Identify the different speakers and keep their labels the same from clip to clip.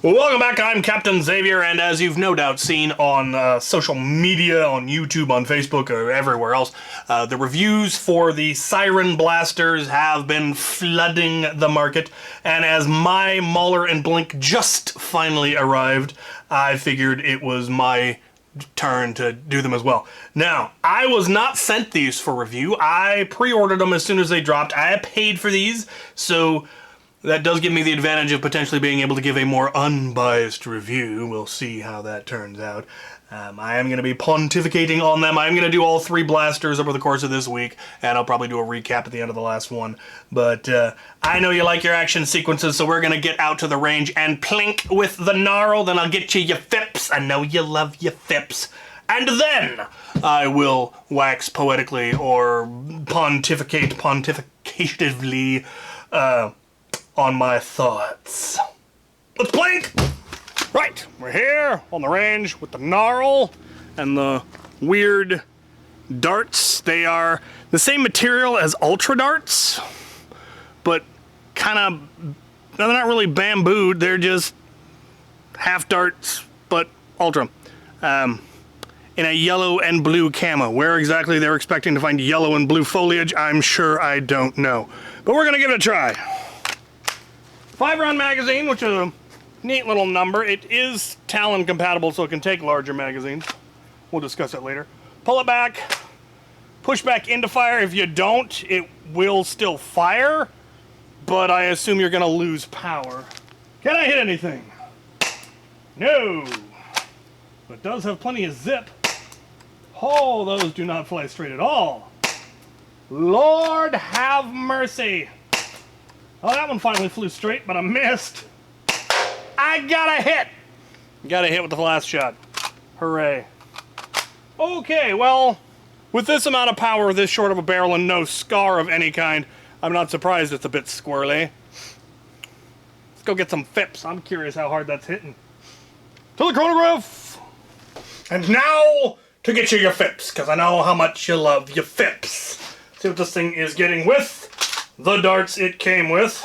Speaker 1: Welcome back, I'm Captain Xavier, and as you've no doubt seen on social media, on YouTube, on Facebook, or everywhere else, the reviews for the Siren blasters have been flooding the market, and as my Mauler and Blink just finally arrived, I figured it was my turn to do them as well. Now, I was not sent these for review. I pre-ordered them as soon as they dropped. I paid for these, so that does give me the advantage of potentially being able to give a more unbiased review. We'll see how that turns out. I am going to be pontificating on them. I'm going to do all 3 blasters over the course of this week, and I'll probably do a recap at the end of the last one. But I know you like your action sequences, so we're going to get out to the range and plink with the Gnarl. Then I'll get you your fips. I know you love your fips. And then I will wax poetically or pontificatively on my thoughts. Let's blink! Right, we're here on the range with the Gnarl and the weird darts. They are the same material as Ultra darts, but kind of, they're not really bambooed, they're just half darts, but Ultra. In a yellow and blue camo. Where exactly they're expecting to find yellow and blue foliage, I'm sure I don't know. But we're gonna give it a try. 5-round magazine, which is a neat little number. It is Talon compatible, so it can take larger magazines. We'll discuss it later. Pull it back, push back into fire. If you don't, it will still fire, but I assume you're gonna lose power. Can I hit anything? No. But it does have plenty of zip. Oh, those do not fly straight at all. Lord have mercy. Oh, that one finally flew straight, but I missed. I got a hit! Got a hit with the last shot. Hooray. Okay, well, with this amount of power, this short of a barrel, and no scar of any kind, I'm not surprised it's a bit squirrely. Let's go get some fips. I'm curious how hard that's hitting. To the chronograph! And now, to get you your fips, because I know how much you love your fips. See what this thing is getting with the darts it came with.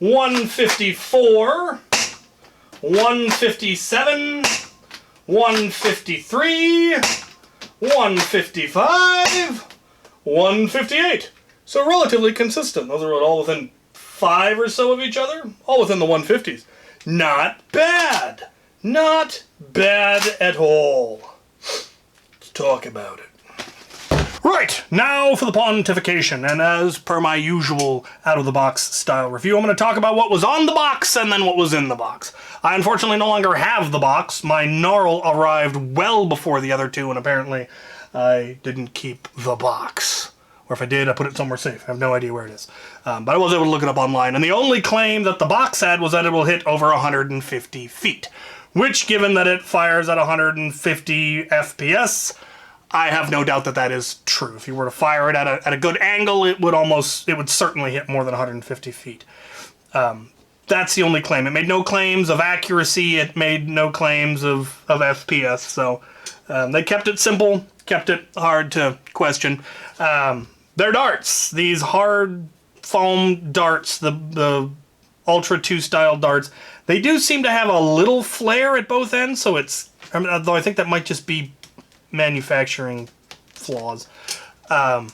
Speaker 1: 154, 157, 153, 155, 158. So relatively consistent. Those are all within 5 or so of each other. All within the 150s. Not bad. Not bad at all. Let's talk about it. Right, now for the pontification, and as per my usual out-of-the-box style review, I'm going to talk about what was on the box and then what was in the box. I unfortunately no longer have the box. My Gnarl arrived well before the other two, and apparently I didn't keep the box. Or if I did, I put it somewhere safe. I have no idea where it is. But I was able to look it up online, and the only claim that the box had was that it will hit over 150 feet, which, given that it fires at 150 FPS, I have no doubt that that is true. If you were to fire it at a good angle, it would certainly hit more than 150 feet. That's the only claim. It made no claims of accuracy. It made no claims of FPS. So they kept it simple, kept it hard to question. They're darts. These hard foam darts, the Ultra 2 style darts, they do seem to have a little flare at both ends. So though I think that might just be manufacturing flaws, but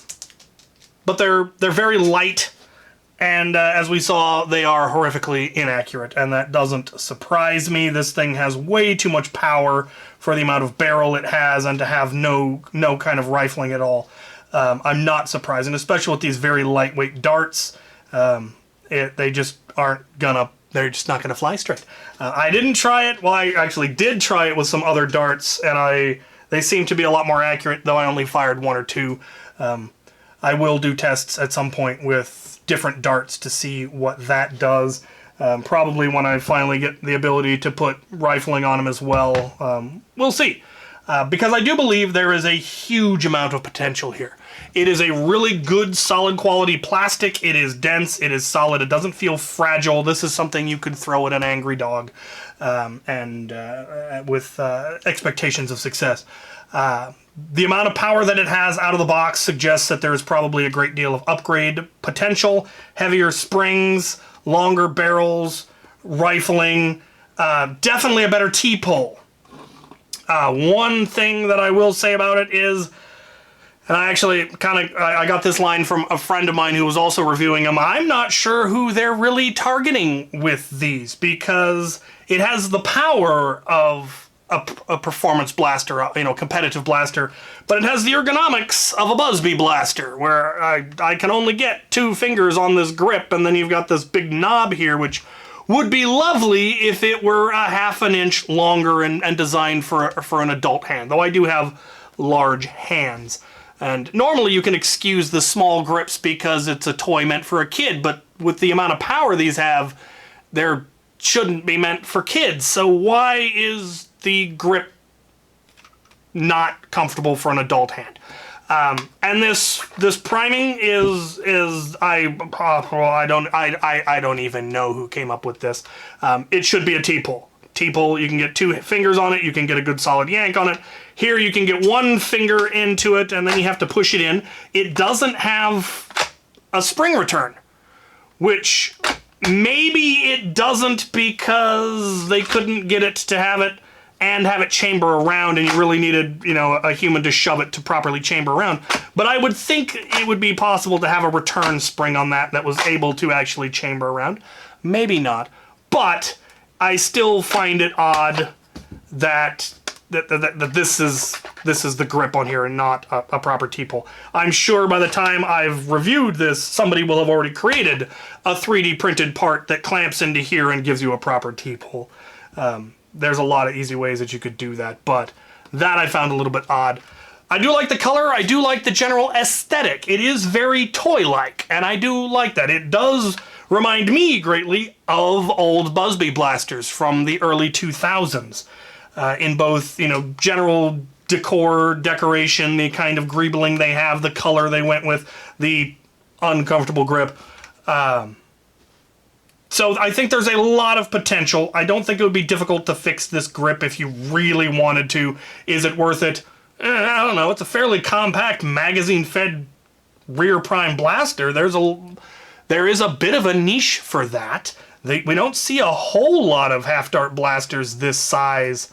Speaker 1: they're very light, and as we saw, they are horrifically inaccurate, and that doesn't surprise me. This thing has way too much power for the amount of barrel it has, and to have no kind of rifling at all. I'm not surprised, and especially with these very lightweight darts, they just aren't gonna. They're just not gonna fly straight. I didn't try it. Well, I actually did try it with some other darts, and they seem to be a lot more accurate, though I only fired 1 or 2. I will do tests at some point with different darts to see what that does. Probably when I finally get the ability to put rifling on them as well. We'll see. Because I do believe there is a huge amount of potential here. It is a really good, solid quality plastic. It is dense. It is solid. It doesn't feel fragile. This is something you could throw at an angry dog with expectations of success. The amount of power that it has out of the box suggests that there is probably a great deal of upgrade potential. Heavier springs, longer barrels, rifling. Definitely a better T-pole. One thing that I will say about it is, and I actually I got this line from a friend of mine who was also reviewing them. I'm not sure who they're really targeting with these, because it has the power of a performance blaster, competitive blaster, but it has the ergonomics of a Busby blaster, where I can only get 2 fingers on this grip, and then you've got this big knob here, which would be lovely if it were a ½ an inch longer and designed for an adult hand, though I do have large hands. And normally you can excuse the small grips because it's a toy meant for a kid, but with the amount of power these have, they're shouldn't be meant for kids. So why is the grip not comfortable for an adult hand? And this priming is I don't even know who came up with this. It should be a T-pole. T-pole, you can get 2 fingers on it, you can get a good solid yank on it. Here you can get 1 finger into it and then you have to push it in. It doesn't have a spring return, which maybe it doesn't because they couldn't get it to have it and have it chamber around, and you really needed, a human to shove it to properly chamber around. But I would think it would be possible to have a return spring on that was able to actually chamber around. Maybe not. But I still find it odd that this is the grip on here and not a proper T-pole. I'm sure by the time I've reviewed this, somebody will have already created a 3D printed part that clamps into here and gives you a proper T-pole. There's a lot of easy ways that you could do that, but that I found a little bit odd. I do like the color, I do like the general aesthetic. It is very toy-like, and I do like that. It does remind me greatly of old Busby blasters from the early 2000s. In both, general decor, decoration, the kind of greebling they have, the color they went with, the uncomfortable grip. So I think there's a lot of potential. I don't think it would be difficult to fix this grip if you really wanted to. Is it worth it? I don't know. It's a fairly compact, magazine-fed rear prime blaster. There is a bit of a niche for that. We don't see a whole lot of half-dart blasters this size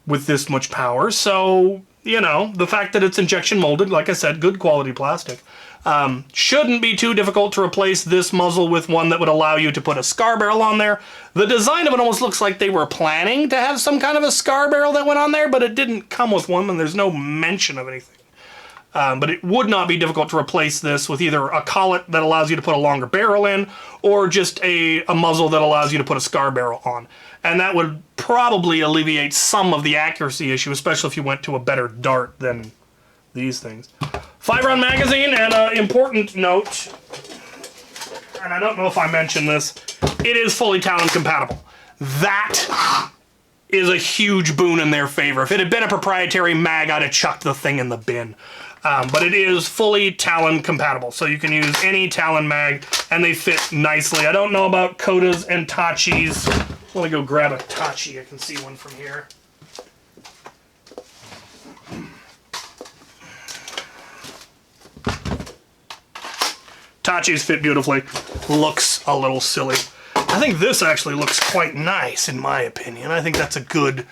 Speaker 1: with this much power. So, the fact that it's injection molded, like I said, good quality plastic, shouldn't be too difficult to replace this muzzle with one that would allow you to put a scar barrel on there. The design of it almost looks like they were planning to have some kind of a scar barrel that went on there, but it didn't come with one, and there's no mention of anything. But it would not be difficult to replace this with either a collet that allows you to put a longer barrel in, or just a muzzle that allows you to put a scar barrel on. And that would probably alleviate some of the accuracy issue, especially if you went to a better dart than these things. 5-round magazine, and an important note, and I don't know if I mentioned this, it is fully Talon compatible. That is a huge boon in their favor. If it had been a proprietary mag, I'd have chucked the thing in the bin. But it is fully Talon compatible, so you can use any Talon mag, and they fit nicely. I don't know about Kodas and Tachis. Let me go grab a Tachi. I can see one from here. Tachis fit beautifully. Looks a little silly. I think this actually looks quite nice, in my opinion. I think that's a good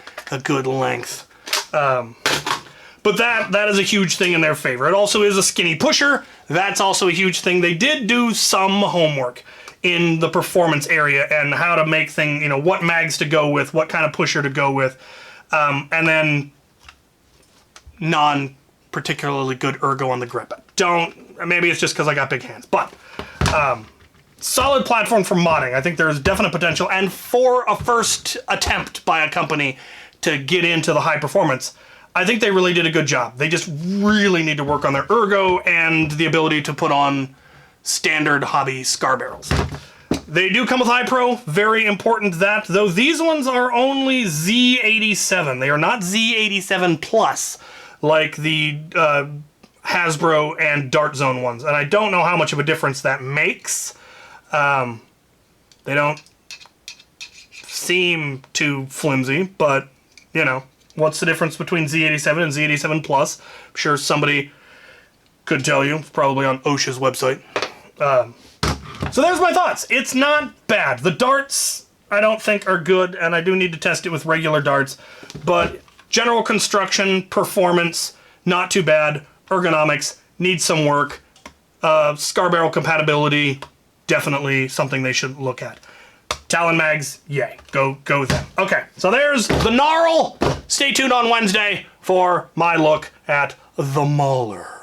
Speaker 1: length. But that is a huge thing in their favor. It also is a skinny pusher. That's also a huge thing. They did do some homework in the performance area and how to make things, what mags to go with, what kind of pusher to go with, and then non-particularly good ergo on the grip. Maybe it's just because I got big hands, but solid platform for modding. I think there's definite potential, and for a first attempt by a company to get into the high performance, I think they really did a good job. They just really need to work on their ergo and the ability to put on standard hobby scar barrels. They do come with high pro, very important that, though these ones are only Z87. They are not Z87 Plus, like the Hasbro and Dart Zone ones, and I don't know how much of a difference that makes. They don't seem too flimsy, but, what's the difference between Z87 and Z87 Plus? I'm sure somebody could tell you, probably on OSHA's website. So there's my thoughts. It's not bad. The darts I don't think are good, and I do need to test it with regular darts. But general construction, performance, not too bad. Ergonomics, needs some work. Scar barrel compatibility, definitely something they should look at. Talon mags, yay. Go with them. Okay, so there's the Gnarl. Stay tuned on Wednesday for my look at the Mauler.